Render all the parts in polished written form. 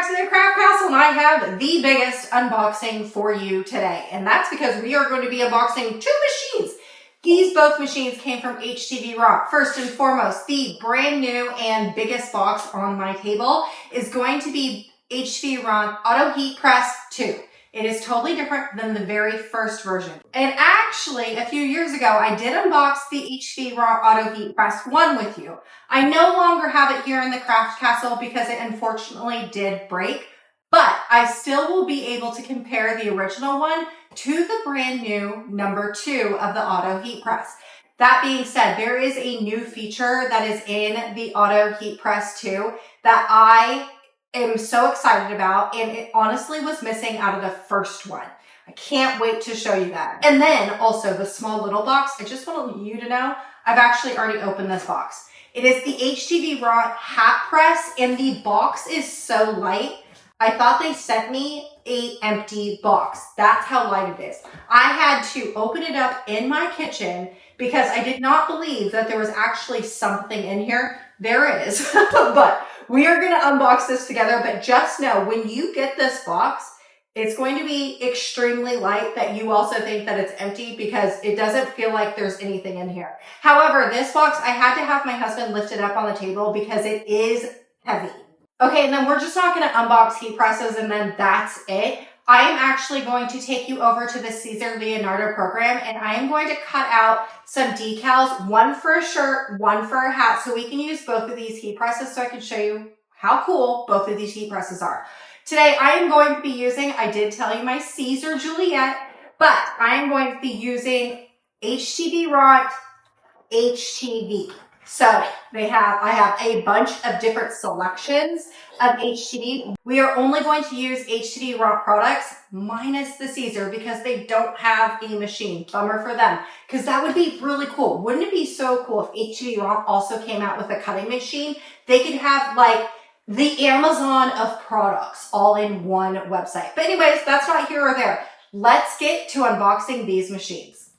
back to the Craft Castle, and I have the biggest unboxing for you today. And that's because we are going to be unboxing two machines. These both machines came from Htvront. First and foremost, the brand new and biggest box on my table is going to be Htvront Auto Heat Press 2. It is totally different than the very first version. And actually, a few years ago, I did unbox the Htvront Auto Heat Press 1 with you. I no longer have it here in the Craft Castle because it unfortunately did break, but I still will be able to compare the original one to the brand new number 2 of the Auto Heat Press. That being said, there is a new feature that is in the Auto Heat Press 2 that I am so excited about, and it honestly was missing out of the first one. I can't wait to show you that. And then also the small little box, I just want you to know, I've actually already opened this box. It is the Htvront Hat Press, and the box is so light. I thought they sent me an empty box. That's how light it is. I had to open it up in my kitchen because I did not believe that there was actually something in here. There is, but we are going to unbox this together. But just know, when you get this box, it's going to be extremely light, that you also think that it's empty because it doesn't feel like there's anything in here. However, this box, I had to have my husband lift it up on the table because it is heavy. Okay, and then we're just not going to unbox heat presses and then that's it. I am actually going to take you over to the Caesar Leonardo program, and I am going to cut out some decals, one for a shirt, one for a hat, so we can use both of these heat presses so I can show you how cool both of these heat presses are. Today, I am going to be using, I did tell you my Caesar Juliet, but I am going to be using Htvront HTV. So I have a bunch of different selections of HTV. We are only going to use Htvront products minus the Caesar because they don't have a machine. Bummer for them, because that would be really cool. Wouldn't it be so cool if Htvront also came out with a cutting machine? They could have like the Amazon of products all in one website. But anyways, that's not here or there. Let's get to unboxing these machines.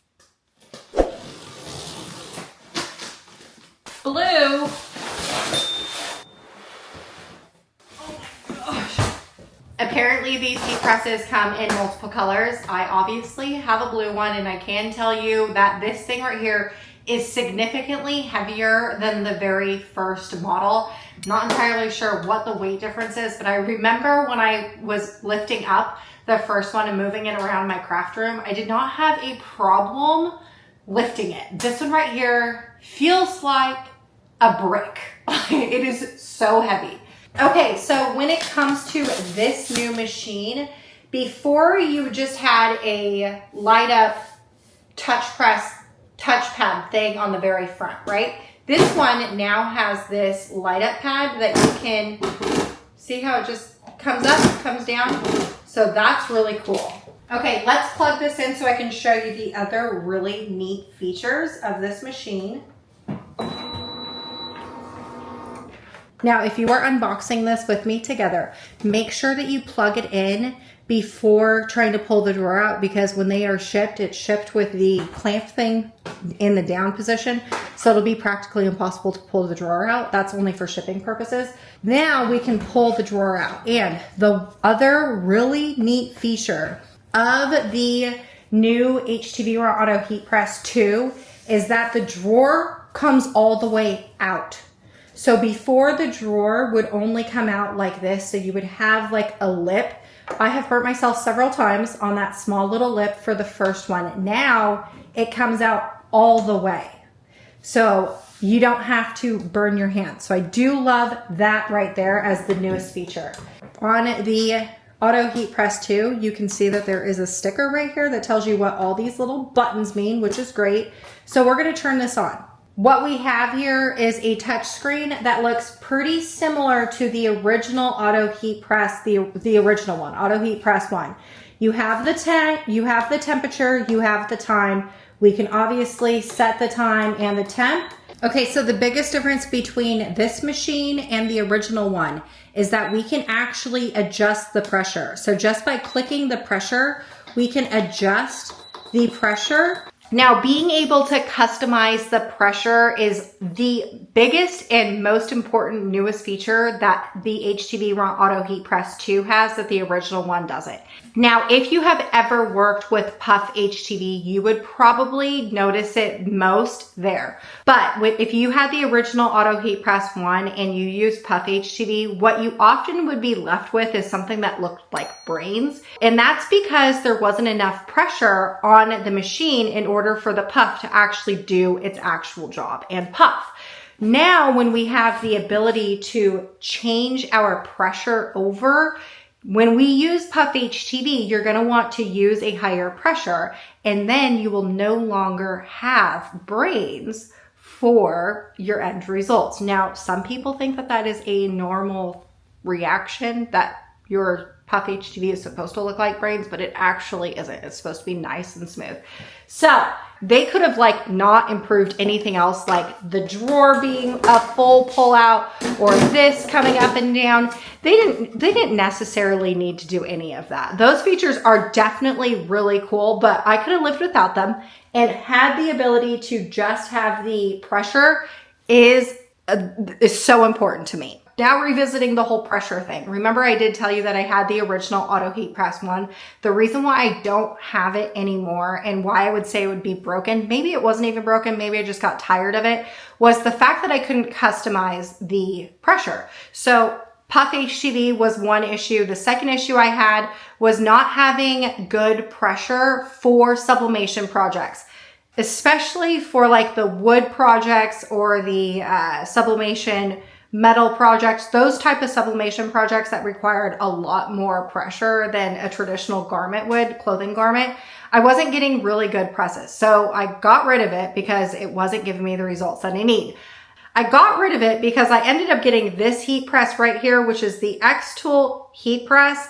Blue. Oh my gosh. Apparently these heat presses come in multiple colors. I obviously have a blue one, and I can tell you that this thing right here is significantly heavier than the very first model. Not entirely sure what the weight difference is, but I remember when I was lifting up the first one and moving it around my craft room, I did not have a problem lifting it. This one right here feels like a brick. It is so heavy. Okay, so when it comes to this new machine, before you just had a light up touchpad thing on the very front, right? This one now has this light up pad that you can see how it just comes up, comes down. So that's really cool. Okay, let's plug this in so I can show you the other really neat features of this machine. Now, if you are unboxing this with me together, make sure that you plug it in before trying to pull the drawer out, because when they are shipped, it's shipped with the clamp thing in the down position. So it'll be practically impossible to pull the drawer out. That's only for shipping purposes. Now we can pull the drawer out. And the other really neat feature of the new Htvront Auto Heat Press 2 is that the drawer comes all the way out. So before, the drawer would only come out like this, so you would have like a lip. I have hurt myself several times on that small little lip for the first one. Now it comes out all the way, so you don't have to burn your hands. So I do love that right there as the newest feature. On the Auto Heat Press 2, you can see that there is a sticker right here that tells you what all these little buttons mean, which is great. So we're going to turn this on. What we have here is a touch screen that looks pretty similar to the original Auto Heat Press, the original one, Auto Heat Press 1. You have the temperature, you have the time. We can obviously set the time and the temp. Okay, so the biggest difference between this machine and the original one is that we can actually adjust the pressure. So just by clicking the pressure, we can adjust the pressure Now, being able to customize the pressure is the biggest and most important newest feature that the Htvront Auto Heat Press 2 has that the original one doesn't. Now, if you have ever worked with Puff HTV, you would probably notice it most there. But if you had the original Auto Heat Press 1 and you used Puff HTV, what you often would be left with is something that looked like brains. And that's because there wasn't enough pressure on the machine in order for the puff to actually do its actual job and puff. Now, when we have the ability to change our pressure over, when we use Puff HTV, you're going to want to use a higher pressure, and then you will no longer have brains for your end results. Now, some people think that that is a normal reaction, that your Puff HTV is supposed to look like brains, but it actually isn't. It's supposed to be nice and smooth. So they could have like not improved anything else, like the drawer being a full pull out or this coming up and down. They didn't necessarily need to do any of that. Those features are definitely really cool, but I could have lived without them, and had the ability to just have the pressure is so important to me. Now, revisiting the whole pressure thing. Remember, I did tell you that I had the original Auto Heat Press 1. The reason why I don't have it anymore and why I would say it would be broken, maybe it wasn't even broken, maybe I just got tired of it, was the fact that I couldn't customize the pressure. So Puff HTV was one issue. The second issue I had was not having good pressure for sublimation projects, especially for like the wood projects or the sublimation metal projects, those type of sublimation projects that required a lot more pressure than a traditional garment would, clothing garment. I wasn't getting really good presses. So I got rid of it because it wasn't giving me the results that I need. I got rid of it because I ended up getting this heat press right here, which is the Htvront Heat Press.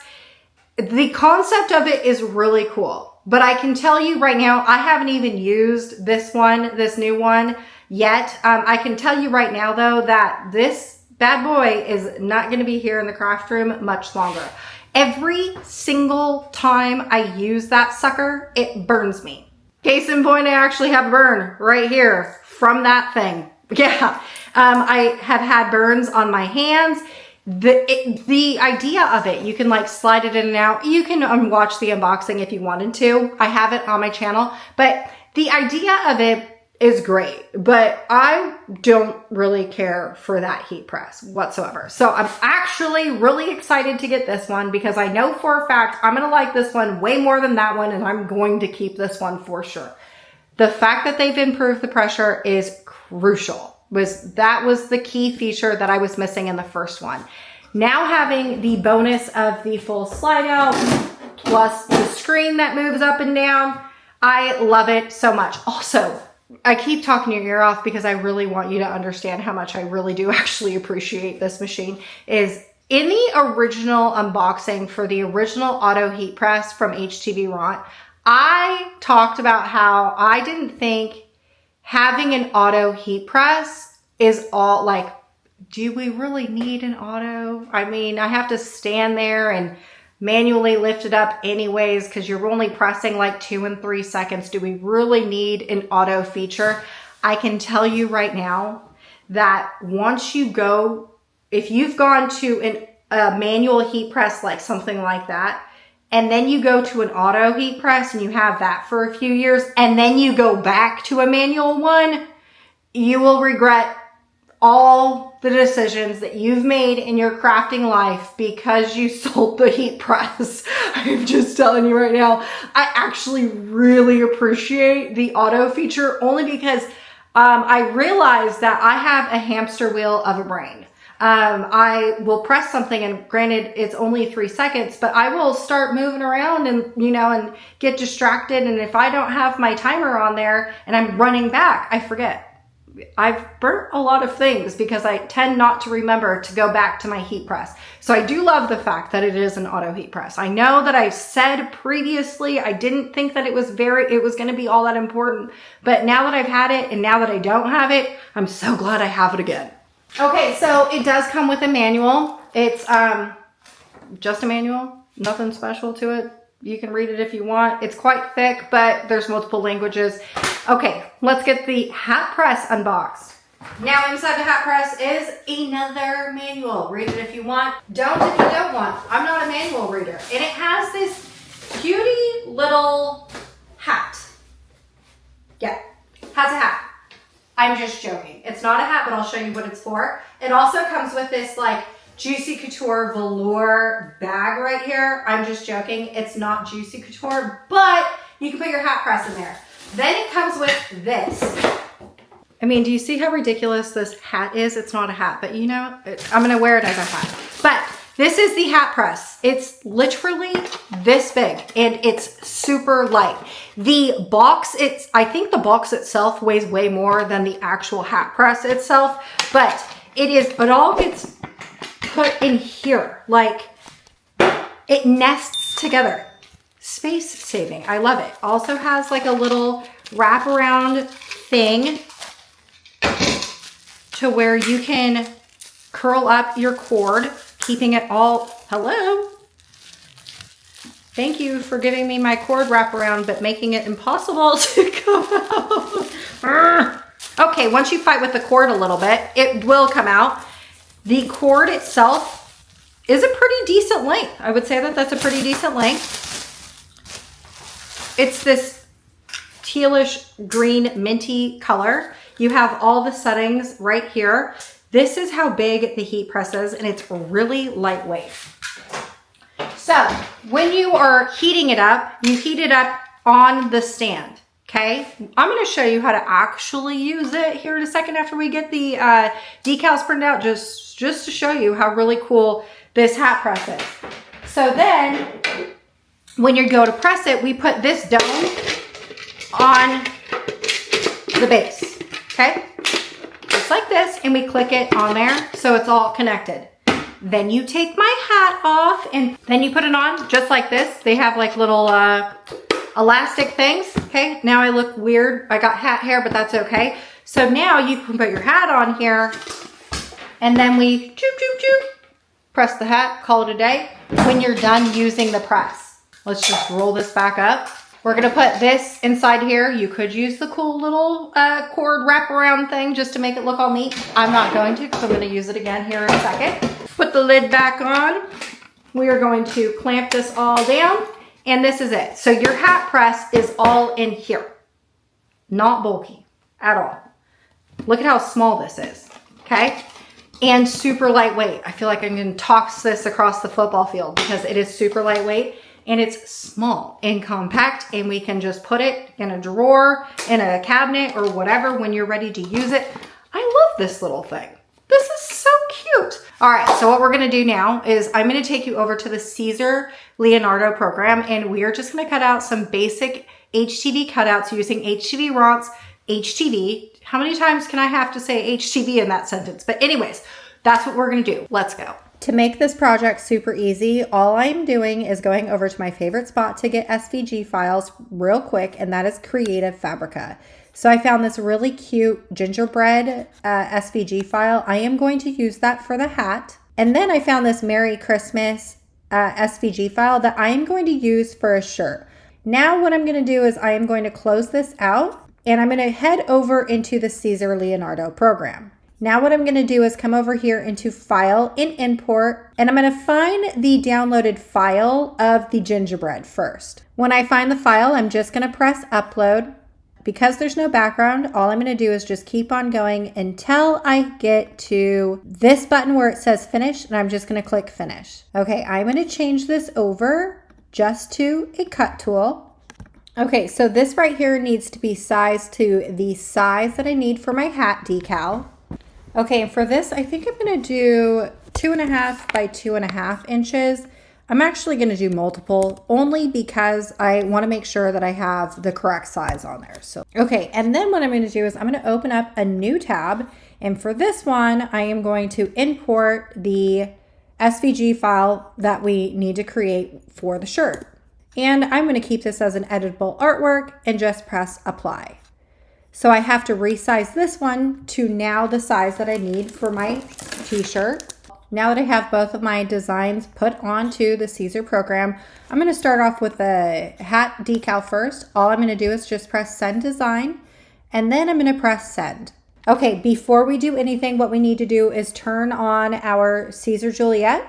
The concept of it is really cool, but I can tell you right now, I haven't even used this new one yet. I can tell you right now though that this bad boy is not going to be here in the craft room much longer. Every single time I use that sucker, it burns me. Case in point, I actually have a burn right here from that thing. Yeah, I have had burns on my hands. The idea of it, you can like slide it in and out. You can watch the unboxing if you wanted to. I have it on my channel, but the idea of it is great, but I don't really care for that heat press whatsoever. So I'm actually really excited to get this one because I know for a fact I'm going to like this one way more than that one, and I'm going to keep this one for sure. The fact that they've improved the pressure is crucial. That was the key feature that I was missing in the first one. Now having the bonus of the full slide out plus the screen that moves up and down, I love it so much. Also, I keep talking your ear off because I really want you to understand how much I really do actually appreciate this machine. Is in the original unboxing for the original Auto Heat Press from Htvront, I talked about how I didn't think having an auto heat press is all like, do we really need an auto? I mean, I have to stand there and manually lift it up anyways because you're only pressing like 2 and 3 seconds. Do we really need an auto feature? I can tell you right now that once you go, if you've gone to a manual heat press like something like that, and then you go to an auto heat press and you have that for a few years, and then you go back to a manual one, you will regret all the decisions that you've made in your crafting life because you sold the heat press. I'm just telling you right now, I actually really appreciate the auto feature only because I realized that I have a hamster wheel of a brain. I will press something, and granted it's only 3 seconds, but I will start moving around and, and get distracted. And if I don't have my timer on there and I'm running back, I forget. I've burnt a lot of things because I tend not to remember to go back to my heat press. So I do love the fact that it is an auto heat press. I know that I said previously, I didn't think that it was going to be all that important, but now that I've had it and now that I don't have it, I'm so glad I have it again. Okay, so it does come with a manual. It's just a manual, nothing special to it. You can read it if you want. It's quite thick, but there's multiple languages. Okay, let's get the hat press unboxed. Now inside the hat press is another manual. Read it if you want. Don't if you don't want. I'm not a manual reader. And it has this cutie little hat. Yeah, has a hat. I'm just joking. It's not a hat, but I'll show you what it's for. It also comes with this like Juicy Couture velour bag right here. I'm just joking. It's not Juicy Couture, but you can put your hat press in there. Then it comes with this. I mean, do you see how ridiculous this hat is? It's not a hat, but you know, I'm gonna wear it as a hat. But this is the hat press. It's literally this big and it's super light. The box, I think the box itself weighs way more than the actual hat press itself, but it all gets put in here. Like it nests together. Space saving, I love it. Also has like a little wraparound thing to where you can curl up your cord, keeping it all, hello. Thank you for giving me my cord wraparound, but making it impossible to come out. Okay, once you fight with the cord a little bit, it will come out. The cord itself is a pretty decent length. I would say that that's a pretty decent length. It's this tealish green minty color. You have all the settings right here. This is how big the heat press is, and it's really lightweight. So when you are heating it up, you heat it up on the stand, okay? I'm gonna show you how to actually use it here in a second after we get the decals printed out, just to show you how really cool this hat press is. So then, when you go to press it, we put this dome on the base, okay? Just like this, and we click it on there so it's all connected. Then you take my hat off and then you put it on just like this. They have like little elastic things, okay? Now I look weird. I got hat hair, but that's okay. So now you can put your hat on here and then we choop, choop, choop, press the hat, call it a day. When you're done using the press, let's just roll this back up. We're gonna put this inside here. You could use the cool little cord wraparound thing just to make it look all neat. I'm not going to because I'm gonna use it again here in a second. Put the lid back on. We are going to clamp this all down and this is it. So your hat press is all in here. Not bulky at all. Look at how small this is, okay? And super lightweight. I feel like I'm gonna toss this across the football field because it is super lightweight. And it's small and compact, and we can just put it in a drawer, in a cabinet, or whatever when you're ready to use it. I love this little thing. This is so cute. All right, so what we're gonna do now is I'm gonna take you over to the Caesar Leonardo program, and we are just gonna cut out some basic HTV cutouts using Htvront HTV. How many times can I have to say HTV in that sentence? But anyways, that's what we're gonna do. Let's go. To make this project super easy, all I'm doing is going over to my favorite spot to get SVG files real quick, and that is Creative Fabrica. So I found this really cute gingerbread SVG file. I am going to use that for the hat. And then I found this Merry Christmas SVG file that I am going to use for a shirt. Now what I'm going to do is I am going to close this out, and I'm going to head over into the Caesar Leonardo program. Now what I'm going to do is come over here into File and Import, and I'm going to find the downloaded file of the gingerbread first. When I find the file, I'm just going to press Upload. Because there's no background, all I'm going to do is just keep on going until I get to this button where it says Finish, and I'm just going to click Finish. Okay, I'm going to change this over just to a cut tool. Okay, so this right here needs to be sized to the size that I need for my hat decal. Okay, and for this, I think I'm gonna do 2.5 by 2.5 inches. I'm actually gonna do multiple only because I wanna make sure that I have the correct size on there. So, okay, and then what I'm gonna do is I'm gonna open up a new tab. And for this one, I am going to import the SVG file that we need to create for the shirt. And I'm gonna keep this as an editable artwork and just press Apply. So I have to resize this one to now the size that I need for my t-shirt. now that I have both of my designs put onto the Caesar program, I'm going to start off with the hat decal first. All I'm going to do is just press send design, and then I'm going to press send. Okay, before we do anything, what we need to do is turn on our Caesar Juliet.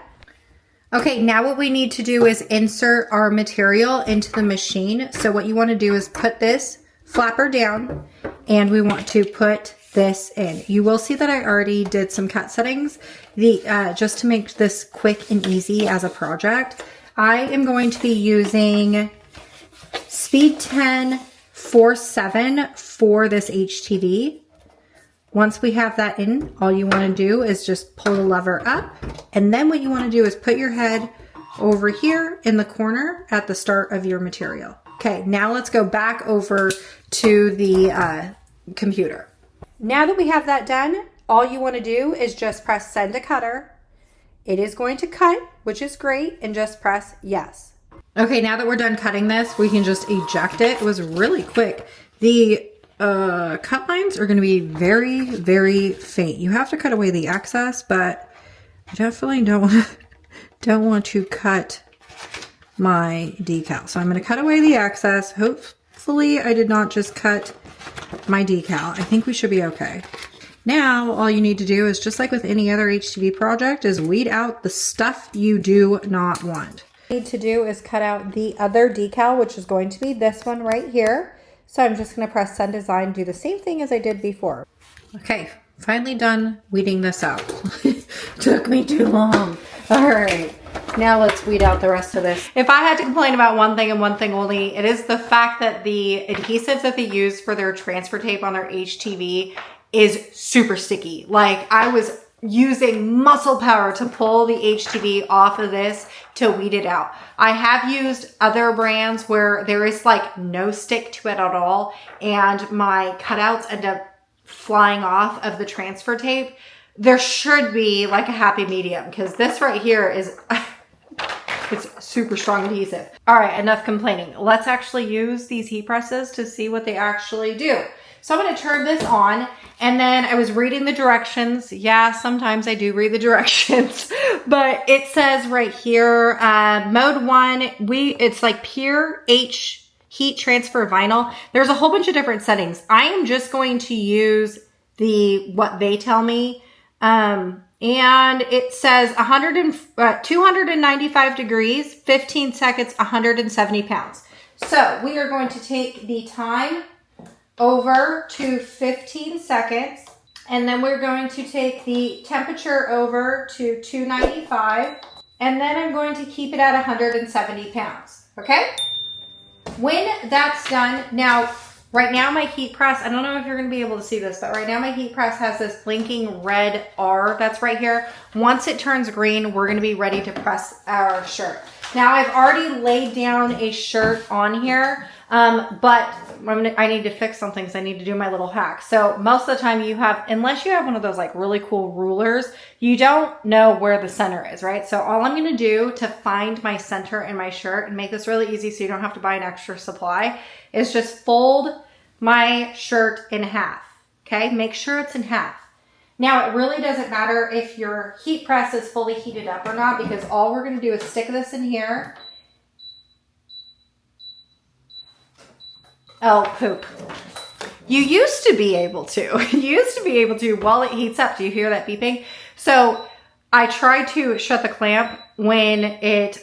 Okay, now what we need to do is insert our material into the machine. So what you want to do is put this flapper down, and we want to put this in. You will see that I already did some cut settings. Just to make this quick and easy as a project, I am going to be using Speed 10 4.7 for this HTV. Once we have that in, all you want to do is just pull the lever up, and then what you want to do is put your head over here in the corner at the start of your material. Okay, now let's go back over to the computer. Now that we have that done, all you want to do is just press send to cutter. It is going to cut, which is great, and just press yes. Okay, now that we're done cutting this, we can just eject it. It was really quick. The cut lines are going to be very, very faint. You have to cut away the excess, but I definitely don't want to cut my decal. So I'm going to cut away the excess. Hopefully I did not just cut my decal. I think we should be okay. Now all you need to do is, just like with any other HTV project, is weed out the stuff you do not want. What you need to do is cut out the other decal, which is going to be this one right here. So I'm just going to press send design, do the same thing as I did before. Okay, finally done weeding this out. Took me too long. All right, now let's weed out the rest of this. If I had to complain about one thing and one thing only, it is the fact that the adhesives that they use for their transfer tape on their HTV is super sticky. Like, I was using muscle power to pull the HTV off of this to weed it out. I have used other brands where there is like no stick to it at all, and my cutouts end up flying off of the transfer tape. There should be like a happy medium, because this right here is it's super strong adhesive. All right, enough complaining. Let's actually use these heat presses to see what they actually do. So I'm going to turn this on, and then I was reading the directions. Yeah, sometimes I do read the directions, but it says right here, mode 1, it's like pure H heat transfer vinyl. There's a whole bunch of different settings. I am just going to use what they tell me. And it says 295 degrees, 15 seconds, 170 pounds. So we are going to take the time over to 15 seconds, and then we're going to take the temperature over to 295, and then I'm going to keep it at 170 pounds, okay? When that's done, now, right now my heat press, I don't know if you're gonna be able to see this, but right now my heat press has this blinking red R that's right here. Once it turns green, we're gonna be ready to press our shirt. Now I've already laid down a shirt on here, but I need to fix some things. I need to do my little hack. So most of the time unless you have one of those like really cool rulers, you don't know where the center is, right? So all I'm going to do to find my center in my shirt and make this really easy so you don't have to buy an extra supply is just fold my shirt in half, okay? Make sure it's in half. Now, it really doesn't matter if your heat press is fully heated up or not, because all we're going to do is stick this in here. Oh, poop. You used to be able to. While it heats up. Do you hear that beeping? So I tried to shut the clamp when it,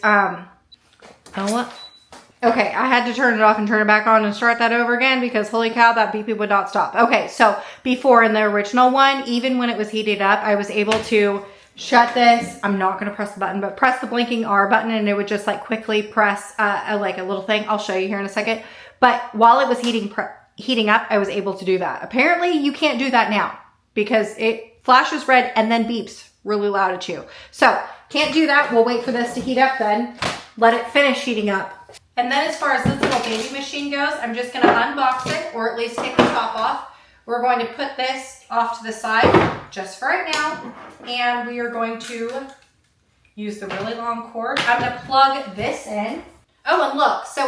okay, I had to turn it off and turn it back on and start that over again, because holy cow, that beeping would not stop. Okay, so before in the original one, even when it was heated up, I was able to shut this. I'm not going to press the button, but press the blinking R button, and it would just like quickly press like a little thing. I'll show you here in a second. But while it was heating up, I was able to do that. Apparently you can't do that now, because it flashes red and then beeps really loud at you. So can't do that. We'll wait for this to heat up then. Let it finish heating up. And then as far as this little baby machine goes, I'm just going to unbox it, or at least take the top off. We're going to put this off to the side just for right now. And we are going to use the really long cord. I'm going to plug this in. Oh, and look, so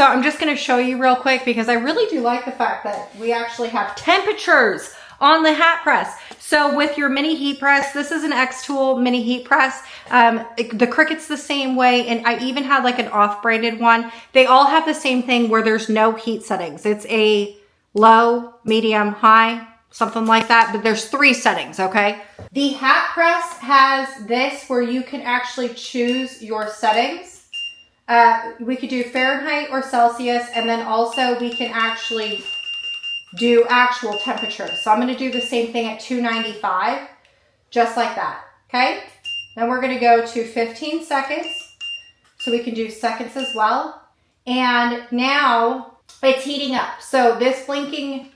I'm just going to show you real quick, because I really do like the fact that we actually have temperatures on the hat press. So with your mini heat press, this is an X tool mini heat press. The Cricut's the same way, and I even had like an off-branded one. They all have the same thing where there's no heat settings. It's a low, medium, high, something like that, but there's 3 settings, okay? The hat press has this where you can actually choose your settings. We could do Fahrenheit or Celsius, and then also we can actually do actual temperatures. So I'm gonna do the same thing at 295, just like that, okay? Then we're gonna go to 15 seconds, so we can do seconds as well. And now it's heating up. So this blinking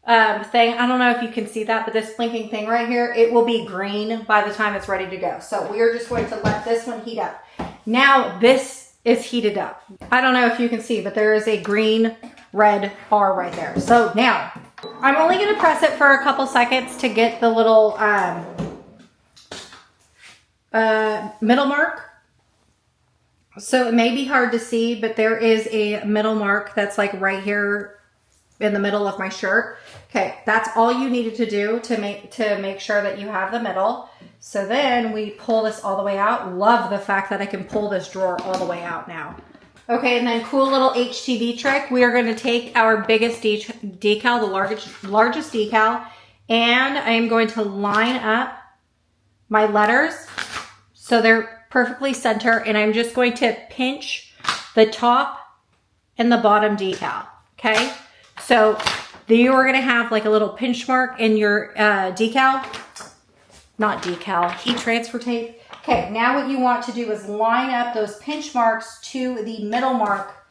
thing, I don't know if you can see that, but this blinking thing right here, it will be green by the time it's ready to go. So we are just going to let this one heat up. Now this is heated up. I don't know if you can see, but there is a green red bar right there. So now I'm only going to press it for a couple seconds to get the little middle mark. So it may be hard to see, but there is a middle mark that's like right here in the middle of my shirt. Okay, that's all you needed to do to make sure that you have the middle. So then we pull this all the way out. Love the fact that I can pull this drawer all the way out now. Okay, and then cool little HTV trick. We are going to take our biggest decal, the largest decal, and I am going to line up my letters so they're perfectly center, and I'm just going to pinch the top and the bottom decal, okay? So you are going to have like a little pinch mark in your decal, not decal, heat transfer tape. Okay, now what you want to do is line up those pinch marks to the middle mark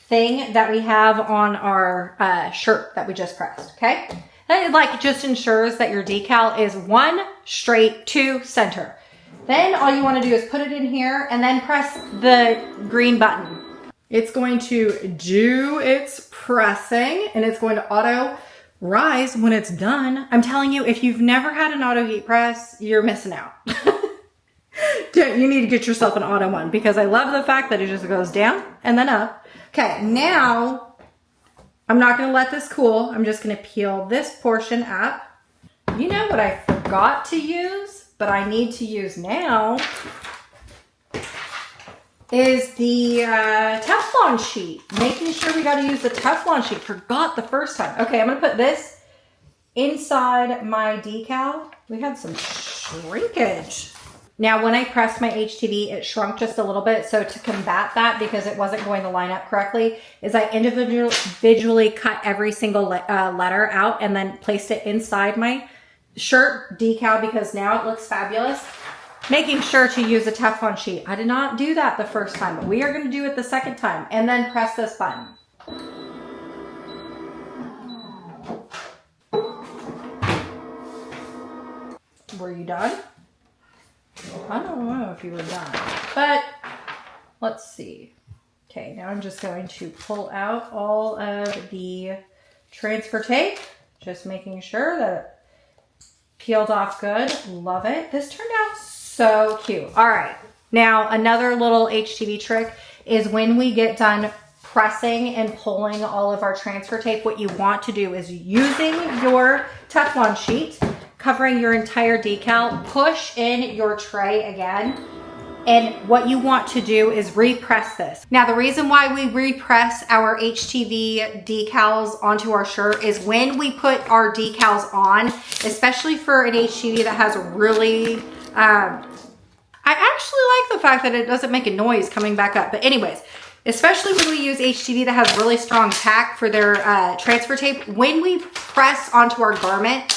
thing that we have on our shirt that we just pressed, okay? That like just ensures that your decal is 1 straight 2 center. Then all you want to do is put it in here and then press the green button. It's going to do its pressing and it's going to auto rise when it's done. I'm telling you, if you've never had an auto heat press, you're missing out. You need to get yourself an auto one because I love the fact that it just goes down and then up. Okay, now I'm not going to let this cool. I'm just going to peel this portion up. You know what I forgot to use, but I need to use now is the Teflon sheet. Making sure we got to use the Teflon sheet. Forgot the first time. Okay, I'm going to put this inside my decal. We had some shrinkage. Now, when I pressed my HTV, it shrunk just a little bit. So to combat that, because it wasn't going to line up correctly, is I individually cut every single letter out and then placed it inside my shirt decal because now it looks fabulous. Making sure to use a Teflon sheet. I did not do that the first time, but we are going to do it the second time. And then press this button. Were you done? I don't know if you were done, but let's see. Okay, now I'm just going to pull out all of the transfer tape, just making sure that it peeled off good. Love it. This turned out so cute. All right, now another little HTV trick is when we get done pressing and pulling all of our transfer tape, what you want to do is using your Teflon sheet, covering your entire decal, push in your tray again. And what you want to do is repress this. Now, the reason why we repress our HTV decals onto our shirt is when we put our decals on, especially for an HTV that has a really, I actually like the fact that it doesn't make a noise coming back up. But anyways, especially when we use HTV that has really strong tack for their transfer tape, when we press onto our garment,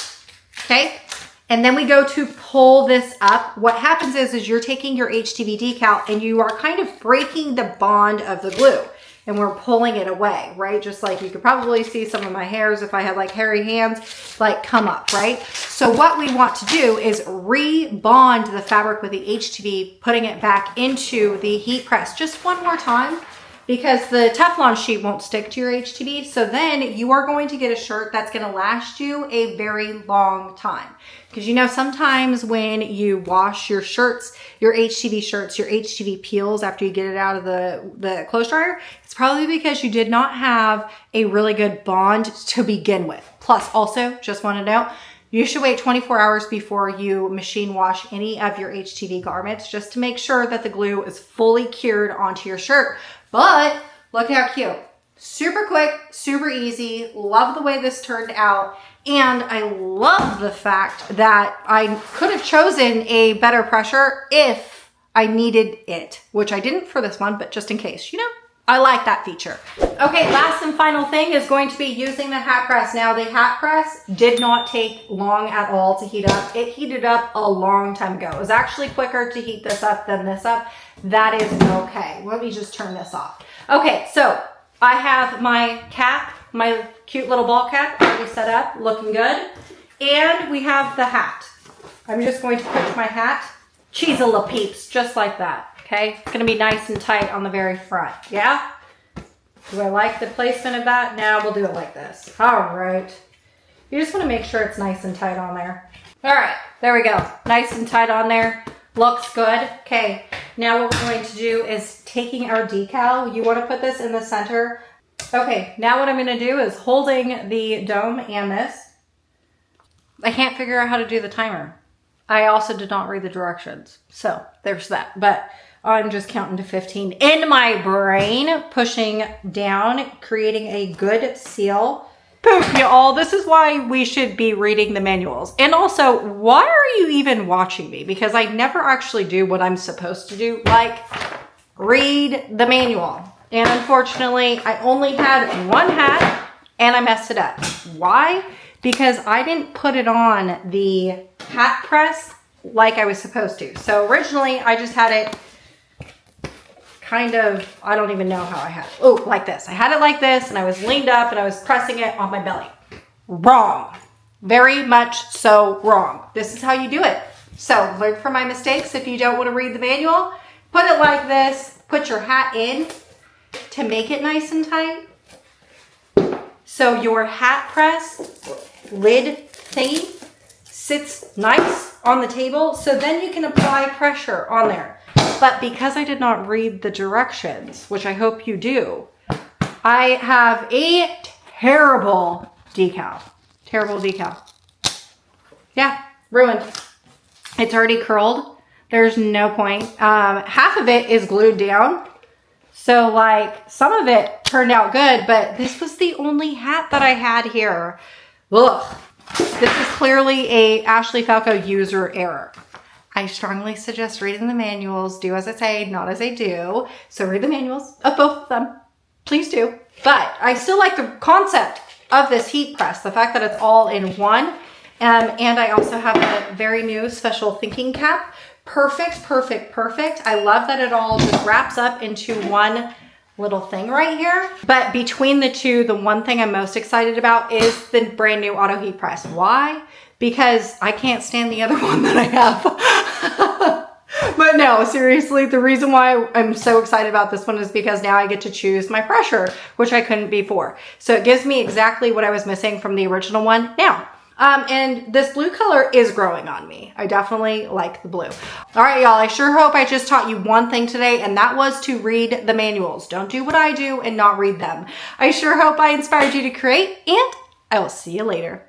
okay, and then we go to pull this up, what happens is you're taking your HTV decal and you are kind of breaking the bond of the glue and we're pulling it away, right? Just like you could probably see some of my hairs if I had like hairy hands, like come up, right? So what we want to do is re-bond the fabric with the HTV, putting it back into the heat press just one more time, because the Teflon sheet won't stick to your HTV. So then you are going to get a shirt that's going to last you a very long time. Because you know, sometimes when you wash your shirts, your HTV peels after you get it out of the clothes dryer. It's probably because you did not have a really good bond to begin with. Plus, also, just want to note, You should wait 24 hours before you machine wash any of your HTV garments just to make sure that the glue is fully cured onto your shirt. But look how cute. Super quick, super easy. Love the way this turned out. And I love the fact that I could have chosen a better pressure if I needed it, which I didn't for this one, but just in case, you know, I like that feature. Okay, last and final thing is going to be using the hat press. Now, the hat press did not take long at all to heat up. It heated up a long time ago. It was actually quicker to heat this up than this up. That is okay. Let me just turn this off. Okay, so I have my cap, my cute little ball cap already set up, looking good. And we have the hat. I'm just going to put my hat, cheese-a-la peeps, just like that. Okay, it's gonna be nice and tight on the very front, yeah? Do I like the placement of that? Now we'll do it like this. All right. You just wanna make sure it's nice and tight on there. All right, there we go. Nice and tight on there. Looks good. Okay, now what we're going to do is taking our decal. You wanna put this in the center. Okay, now what I'm gonna do is holding the dome and this. I can't figure out how to do the timer. I also did not read the directions. So there's that, but I'm just counting to 15 in my brain, pushing down, creating a good seal. Poop, y'all. This is why we should be reading the manuals. And also, why are you even watching me? Because I never actually do what I'm supposed to do, like read the manual. And unfortunately, I only had one hat and I messed it up. Why? Because I didn't put it on the hat press like I was supposed to. So originally, I just had it kind of, I don't even know how I had it. Oh, like this. I had it like this and I was leaned up and I was pressing it on my belly. Wrong. Very much so wrong. This is how you do it. So learn from my mistakes. If you don't want to read the manual, put it like this. Put your hat in to make it nice and tight. So your hat press lid thingy sits nice on the table. So then you can apply pressure on there. But because I did not read the directions, which I hope you do, I have a terrible decal. Terrible decal. Yeah, ruined. It's already curled. There's no point. Half of it is glued down. So like some of it turned out good, but this was the only hat that I had here. Ugh. This is clearly a Ashley Falco user error. I strongly suggest reading the manuals. Do as I say, not as I do. So read the manuals of both of them. Please do. But I still like the concept of this heat press. The fact that it's all in one. And I also have a very new special thinking cap. Perfect, perfect, perfect. I love that it all just wraps up into one little thing right here. But between the two, the one thing I'm most excited about is the brand new Auto Heat Press. Why? Because I can't stand the other one that I have. But no, seriously, the reason why I'm so excited about this one is because now I get to choose my pressure, which I couldn't before. So it gives me exactly what I was missing from the original one now. And this blue color is growing on me. I definitely like the blue. All right, y'all, I sure hope I just taught you one thing today, and that was to read the manuals. Don't do what I do and not read them. I sure hope I inspired you to create, and I will see you later.